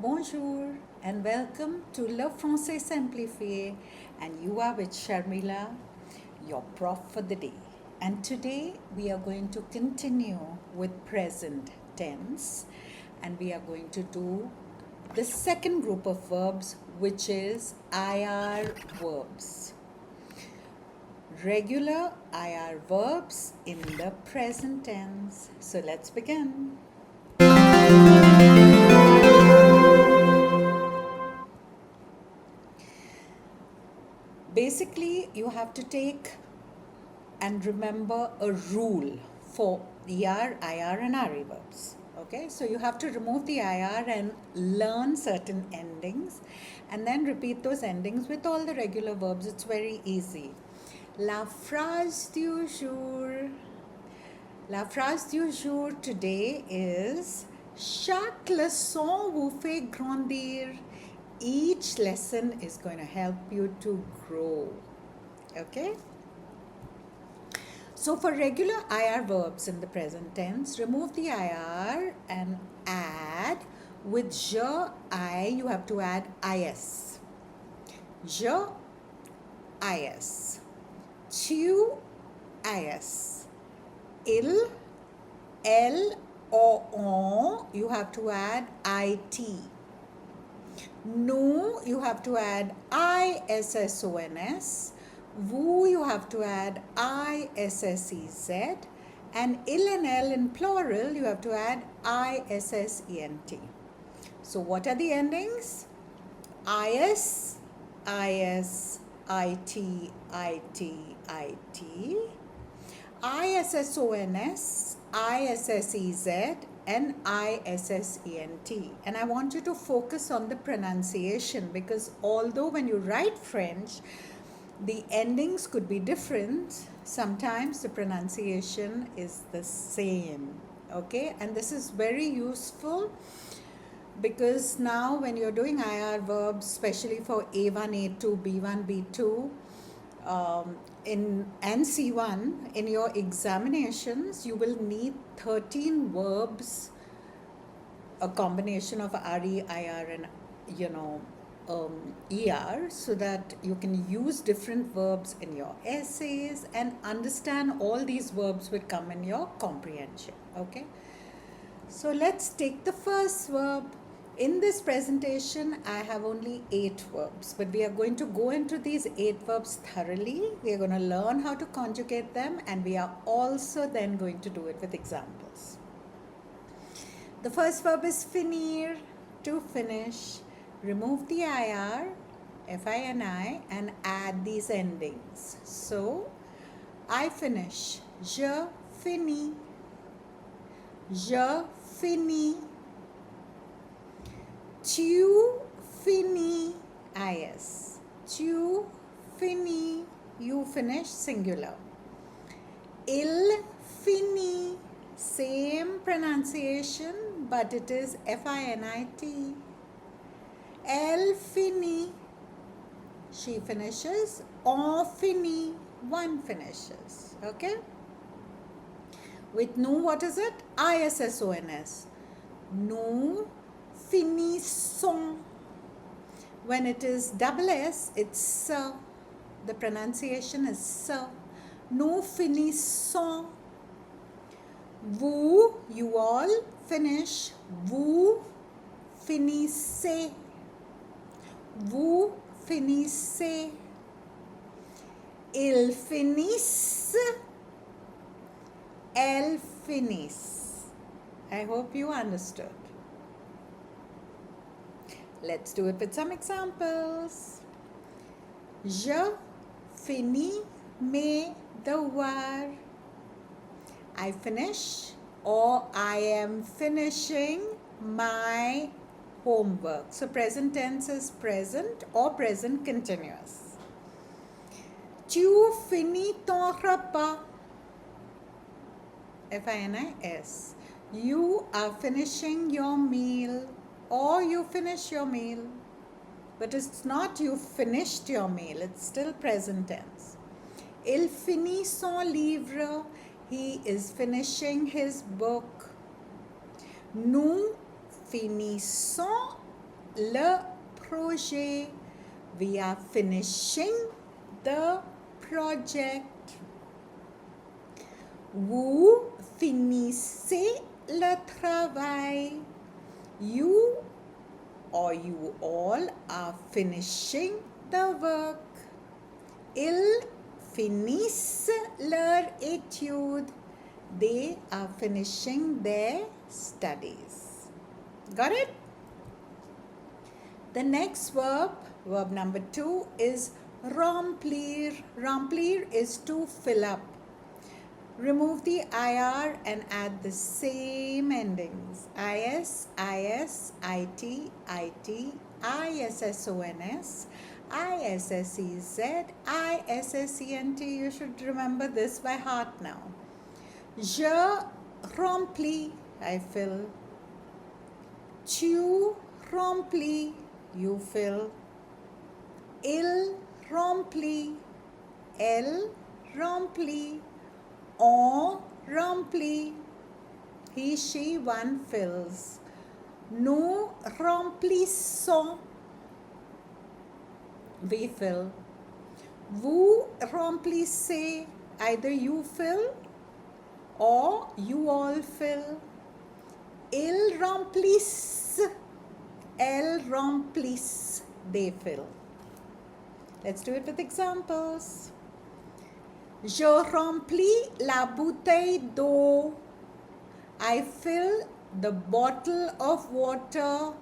Bonjour and welcome to Le Français Simplifié, and you are with Sharmila, your prof for the day. And today we are going to continue with present tense, and we are going to do the second group of verbs, which is IR verbs. Regular IR verbs in the present tense. So let's begin. Basically, you have to take and remember a rule for ER, IR, and RE verbs. Okay, so you have to remove the IR and learn certain endings and then repeat those endings with all the regular verbs. It's very easy. La phrase du jour. La phrase du jour today is chaque leçon vous fait grandir. Each lesson is going to help you to grow. Okay? So for regular IR verbs in the present tense, remove the IR and add with je, I, you have to add IS. Je, IS. Tu, IS. Il, elle, or on, you have to add IT. Nous, you have to add ISSONS. Vous, you have to add ISSEZ. And il and elle in plural, you have to add ISSENT. So what are the endings? IS, IS, IT, IT, IT. ISSONS, ISSEZ, and ISSENT. And I want you to focus on the pronunciation, because although when you write French, the endings could be different, sometimes the pronunciation is the same. Okay, and this is very useful because now when you're doing IR verbs, especially for A1, A2, B1, B2, and C1, in your examinations, you will need 13 verbs, a combination of RE, IR, and ER, so that you can use different verbs in your essays and understand all these verbs will come in your comprehension. Okay, so let's take the first verb. In this presentation, I have only 8 verbs, but we are going to go into these 8 verbs thoroughly. We are going to learn how to conjugate them, and we are also then going to do it with examples. The first verb is finir, to finish. Remove the IR, FINI, and add these endings. So, I finish. Je finis. Je finis. Tu finis. IS. Tu finis. You finish, singular. Il finit. Same pronunciation, but it is FINIT. Elle finit. She finishes. On finit. One finishes. Okay? With nous, what is it? ISSONS. Nous finissons. When it is double S, it's se. The pronunciation is se. Nous finissons. Vous, you all, finish. Vous finissez. Vous finissez. Ils finissent. Elles finissent. I hope you understood. Let's do it with some examples. Je finis mes devoirs. I finish, or I am finishing my homework. So present tense is present or present continuous. Tu finis ton repas. FINIS. You are finishing your meal, or you finish your meal. But it's not you finished your meal, it's still present tense. Il finit son livre. He is finishing his book. Nous finissons le projet. We are finishing the project. Vous finissez le travail. You or you all are finishing the work. Ils finissent leur étude. They are finishing their studies. Got it? The next verb, verb number 2, is remplir. Remplir is to fill up. Remove the IR and add the same endings. IS, IS, IT, IT, ISSONS, ISSEZ, ISSENT. You should remember this by heart now. Je remplis, I fill. Tu remplis, you fill. Il remplit, elle remplit. On remplit, he, she, one fills. Nous remplissons, we fill. Vous remplissez, either you fill or you all fill. Ils remplissent, elles remplissent, they fill. Let's do it with examples. Je remplis la bouteille d'eau. I fill the bottle of water.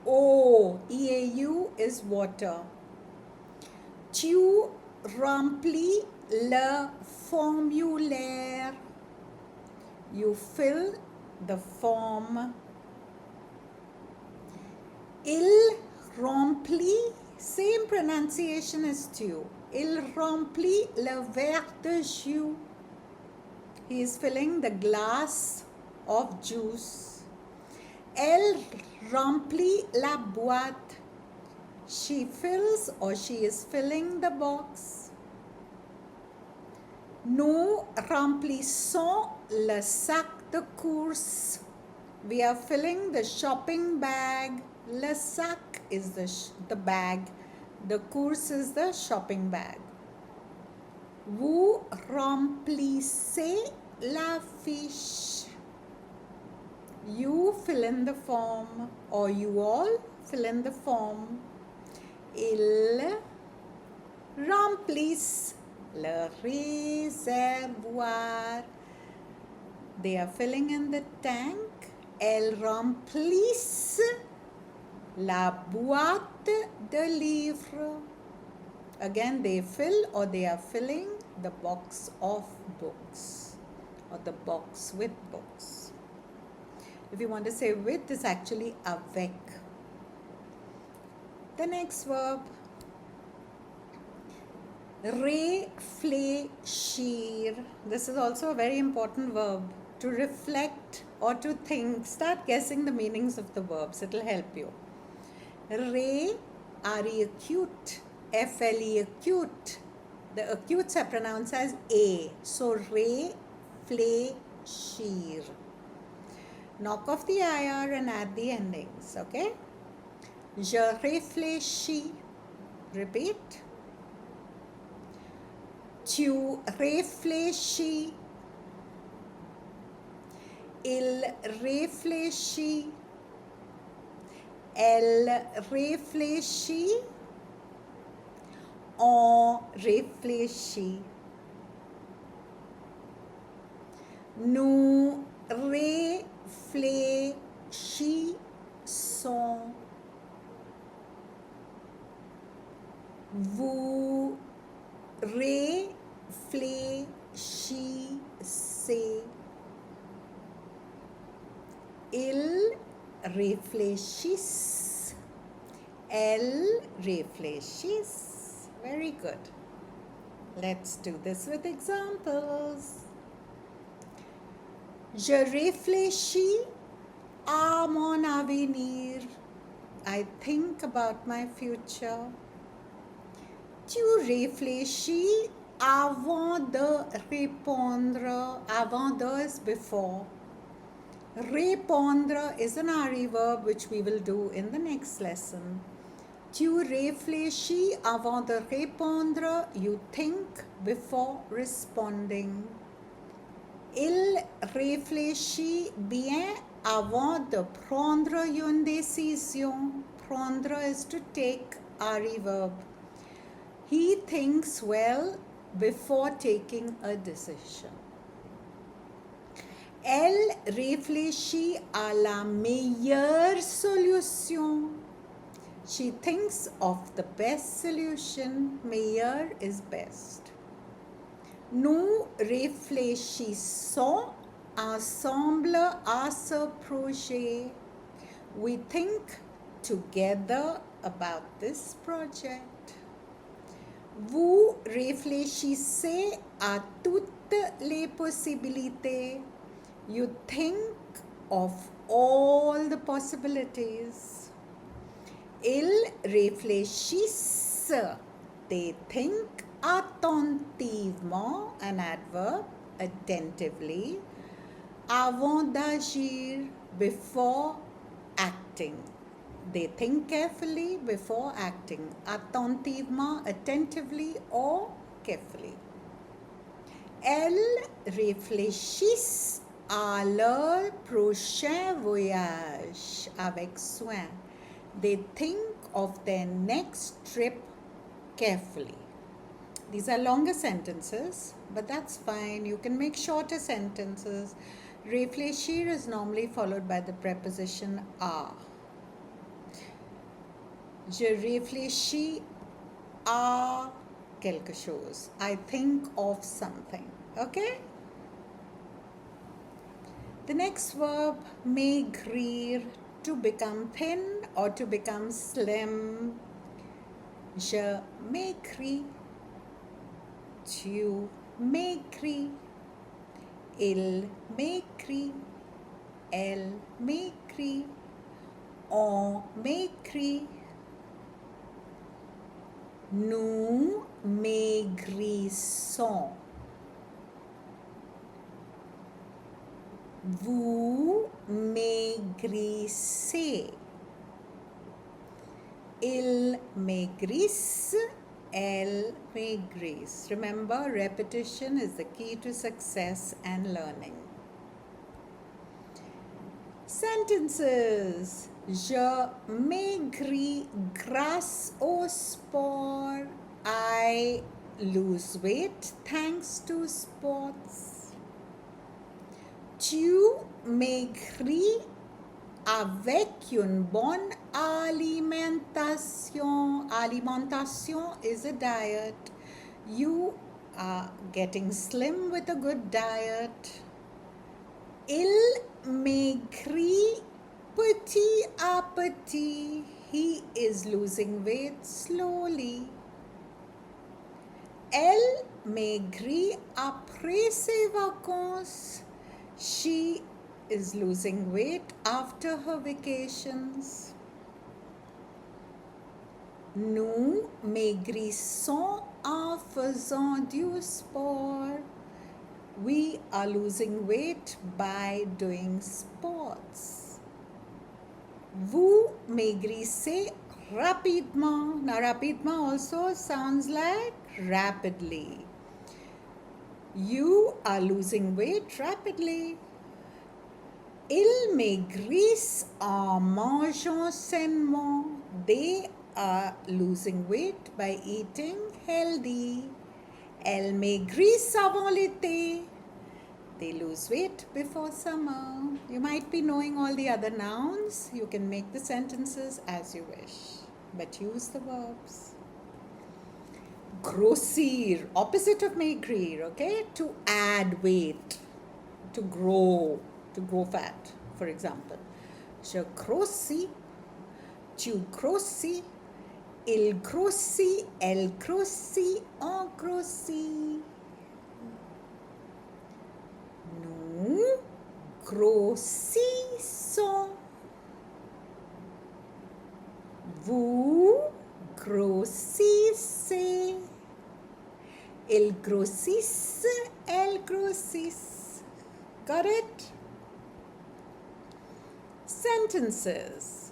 Eau, E-A-U, is water. Tu remplis le formulaire. You fill the form. Il remplit, same pronunciation as tu. Il remplit le verre de jus. He is filling the glass of juice. Elle remplit la boîte. She fills or she is filling the box. Nous remplissons le sac de course. We are filling the shopping bag. Le sac is the bag. The course is the shopping bag. Vous remplissez la fiche. You fill in the form or you all fill in the form. Ils remplissent le réservoir. They are filling in the tank. Elles remplissent la boîte de livres. Again, they fill or they are filling the box of books or the box with books. If you want to say with, it's actually avec. The next verb, réfléchir. This is also a very important verb. To reflect or to think. Start guessing the meanings of the verbs. It will help you. Re, R-E acute, F-L-E acute. The acutes are pronounced as A. So, réfléchir. Knock off the IR and add the endings. Okay? Je réfléchis. Repeat. Tu réfléchis. Il réfléchit. Elle réfléchit. On réfléchit. Nous réfléchissons. Vous réfléchissez. Ils réfléchissent. Elles réfléchissent. Very good. Let's do this with examples. Je réfléchis à mon avenir. I think about my future. Tu réfléchis avant de répondre. Avant de is before. Répondre is an RE verb which we will do in the next lesson. Tu réfléchis avant de répondre. You think before responding. Il réfléchit bien avant de prendre une décision. Prendre is to take, RE verb. He thinks well before taking a decision. Elle réfléchit à la meilleure solution. She thinks of the best solution. Meilleur is best. Nous réfléchissons ensemble à ce projet. We think together about this project. Vous réfléchissez à toutes les possibilités. You think of all the possibilities. Ils réfléchissent. They think attentivement, an adverb, attentively, avant d'agir, before acting. They think carefully before acting. Attentivement, attentively or carefully. Elles réfléchissent à leur prochain voyage avec soin. They think of their next trip carefully. These are longer sentences, but that's fine. You can make shorter sentences. Réfléchir is normally followed by the preposition à. Je réfléchis à quelque chose. I think of something. Okay? The next verb, maigrir, to become thin or to become slim. Je maigris. Tu maigris. Il maigrit. Elle maigrit. On maigrit. Nous maigrissons. Vous maigrissez. Ils maigrissent. Elles maigrissent. Remember, repetition is the key to success and learning. Sentences. Je maigris grâce au sport. I lose weight thanks to sports. Tu maigris avec une bonne alimentation. Alimentation is a diet. You are getting slim with a good diet. Il maigrit petit à petit. He is losing weight slowly. Elle maigrit après ses vacances. She is losing weight after her vacations. Nous maigrissons en faisant du sport. We are losing weight by doing sports. Vous maigrissez rapidement. Now, rapidement also sounds like rapidly. You are losing weight rapidly. Ils maigrissent en mangeant sainement. They are losing weight by eating healthy. Elles maigrissent avant l'été. They lose weight before summer. You might be knowing all the other nouns. You can make the sentences as you wish, but use the verbs. Grossir, opposite of maigrir, okay? To add weight, to grow fat, for example. Je grossis, tu grossis, il grossit, elle grossit, on grossit. Nous grossissons. Vous grossissez. Ils grossissent, elles grossissent. Got it? Sentences.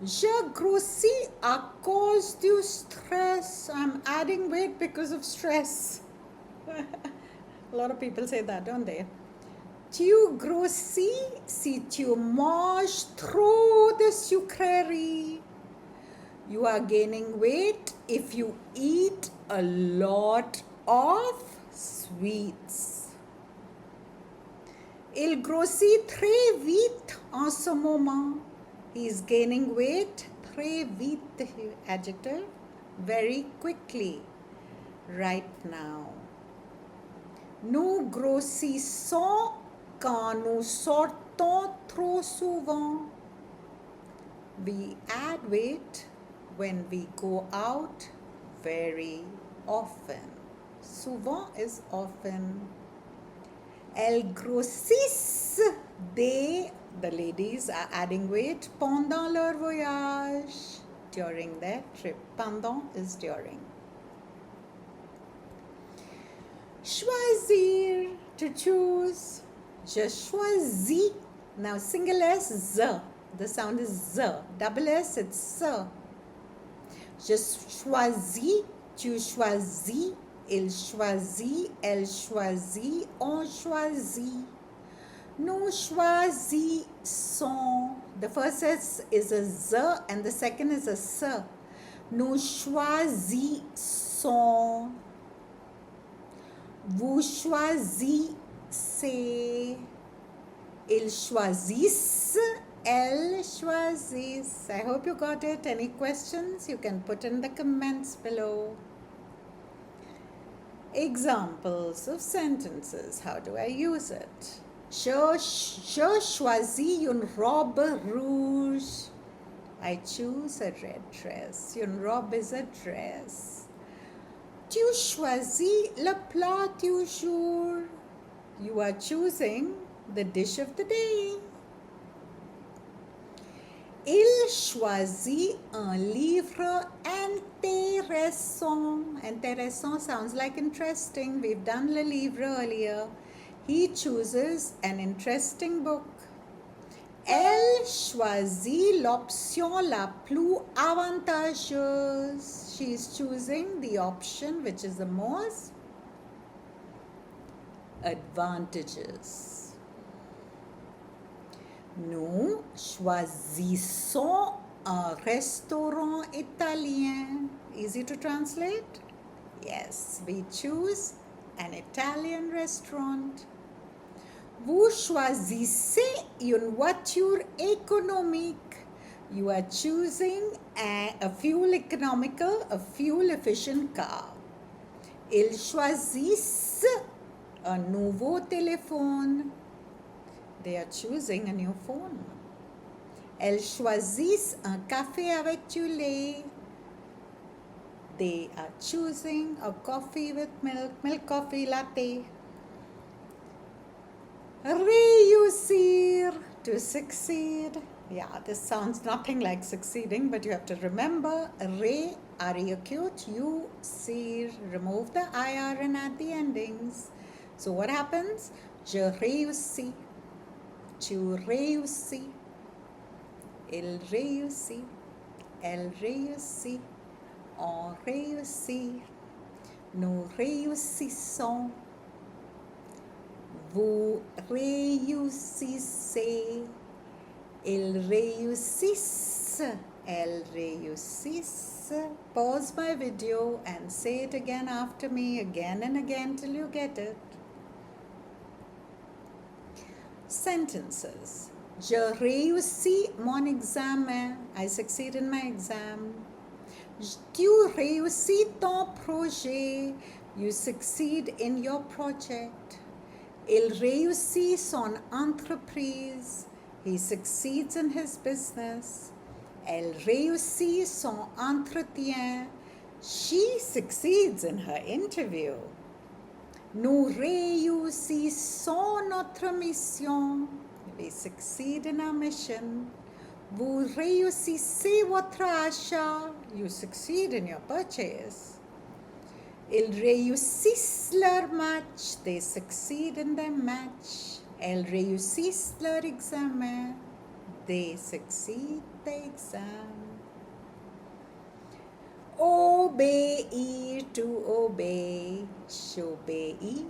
Je grossis à cause du stress. I'm adding weight because of stress. A lot of people say that, don't they? Tu grossis si tu manges trop de sucreries. You are gaining weight if you eat a lot of sweets. Il grossit très vite en ce moment. He is gaining weight très vite, adjective, very quickly, right now. Nous grossissons quand nous sortons trop souvent. We add weight when we go out very often. Souvent is often. Elles grossissent the ladies are adding weight pendant leur voyage, during their trip. Pendant is during. Choisir, to choose. Je choisis. Now single S, Z. The sound is Z. Double S, it's S. Je choisis, tu choisis, il choisit, elle choisit, on choisit. Nous choisissons. The first S is a Z and the second is a S. Nous choisissons. Vous choisissez. Ils choisissent. Elles choisissent. I hope you got it. Any questions? You can put in the comments below. Examples of sentences. How do I use it? Je choisis une robe rouge. I choose a red dress. Une robe is a dress. Tu choisis le plat du jour. You are choosing the dish of the day. Il choisit un livre intéressant. Intéressant sounds like interesting. We've done le livre earlier. He chooses an interesting book. Elle choisit l'option la plus avantageuse. She is choosing the option which is the most advantageous. Nous choisissons un restaurant italien. Easy to translate? Yes, we choose an Italian restaurant. Vous choisissez une voiture économique. You are choosing a fuel economical, a fuel efficient car. Ils choisissent un nouveau téléphone. They are choosing a new phone. Elles choisissent un café avec du lait. They are choosing a coffee with milk coffee latte. Réussir, to succeed. Yeah, this sounds nothing like succeeding, but you have to remember ré, R-E-acute, you, sir, remove the IR and add the endings. So what happens? Je réussis. Tu réussis. Il réussit. Elle réussit. On réussit. Nous réussissons. Vous réussissez. Ils réussissent. Elles réussissent. Pause my video and say it again after me, again and again till you get it. Sentences. Je réussis mon examen. I succeed in my exam. Tu réussis ton projet. You succeed in your project. Il réussit son entreprise. He succeeds in his business. Elle réussit son entretien. She succeeds in her interview. Nous réussissons notre mission. We succeed in our mission. Vous réussissez votre achat. You succeed in your purchase. Ils réussissent leur match. They succeed in their match. Elles réussissent leur examen. they succeed the exam. Obey, to obey, j'obéis.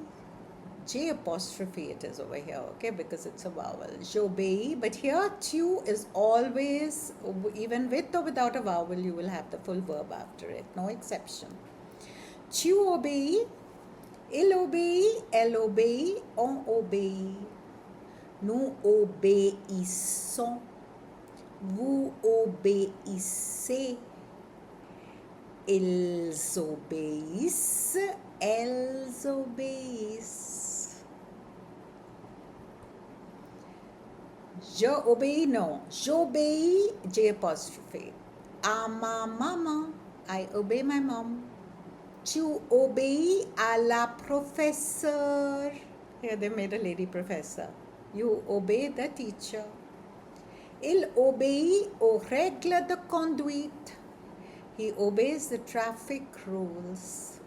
J apostrophe it is over here, okay, because it's a vowel. J'obéis, but here tu is always, even with or without a vowel, you will have the full verb after it, no exception. Tu obéis, il obéit, elle obéit, on obéit. Nous obéissons, vous obéissez, ils obéissent, elles obéissent. Je obéis, no. J'obéis, J apostrophe. À ma maman, I obey my mom. Tu obéis à la professeure. Here they made a lady professor. You obey the teacher. Il obéit aux règles de conduite. He obeys the traffic rules.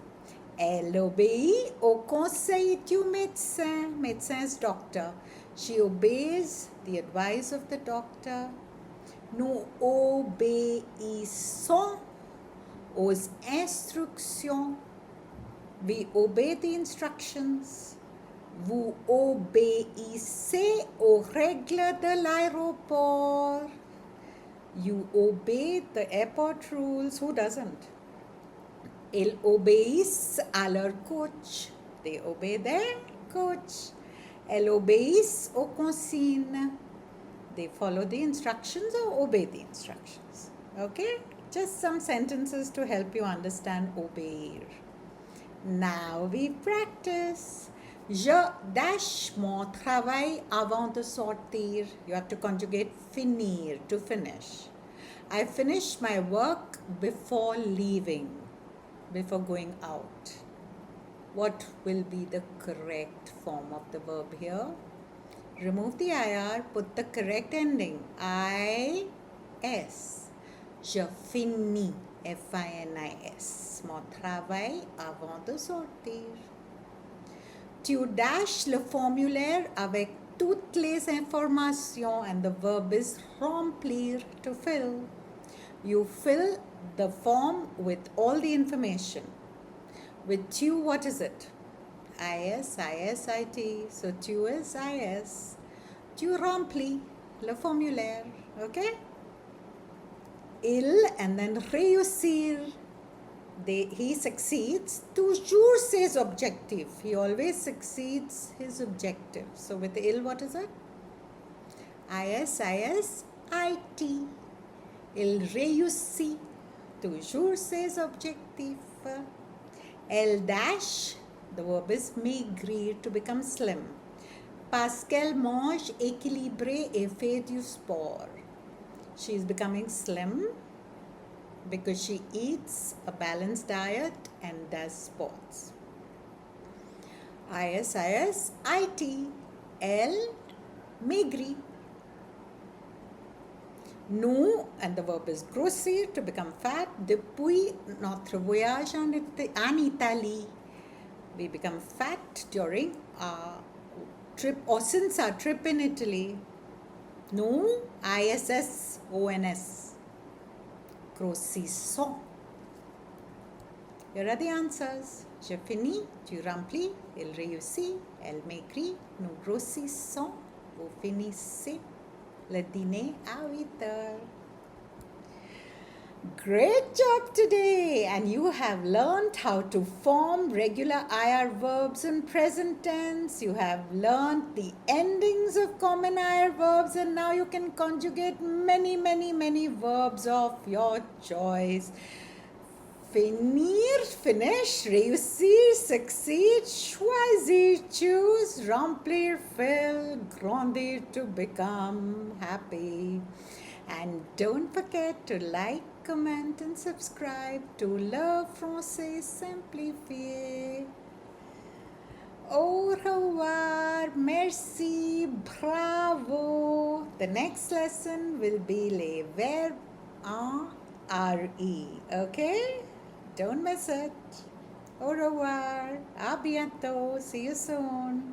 Elle obéit au conseil du médecin. Médecin is doctor. She obeys the advice of the doctor. Nous obéissons aux instructions. We obey the instructions. Vous obéissez aux règles de l'aéroport. You obey the airport rules. Who doesn't? Ils obéissent à leur coach. They obey their coach. Elles obéissent aux consignes. They follow the instructions or obey the instructions. Okay? Just some sentences to help you understand obéir. Now we practice. Je dash mon travail avant de sortir. You have to conjugate finir, to finish. I finish my work before leaving, before going out. What will be the correct form of the verb here? Remove the IR, put the correct ending. I-S. Je finis, F-I-N-I-S. Mon travail avant de sortir. Tu dash le formulaire avec toutes les informations, and the verb is remplir, to fill. You fill the form with all the information. With tu, what is it? IS, ISIT. So tu is IS. Tu remplis le formulaire. Okay? Il and then réussir. He succeeds toujours ses objectifs. He always succeeds his objective. So with il, what is it? ISISIT. Il réussit toujours ses objectifs. Elle dash, the verb is maigrir, to become slim. Parce qu'elle mange équilibré et fait du sport. She is becoming slim because she eats a balanced diet and does sports. ISISIT. Elle maigrit. Nous, and the verb is grossir, to become fat. Depuis notre voyage en Italie, we become fat during our trip, or since our trip in Italy. Nous, ISSONS. Grossissons. Here are the answers. Je finis, tu remplis, il réussit, elle maigrit, nous grossissons, vous finissez. Le dîner à 8h. Great job today, and you have learned how to form regular IR verbs in present tense. You have learned the endings of common IR verbs, and now you can conjugate many verbs of your choice. Finir, finish, réussir, succeed, choisir, choose, remplir, fill, grandir, to become happy. And don't forget to like, comment and subscribe to Le Français Simplifié. Au revoir, merci, bravo. The next lesson will be les verbes en RE, okay? Don't miss it. Au revoir, à bientôt, see you soon.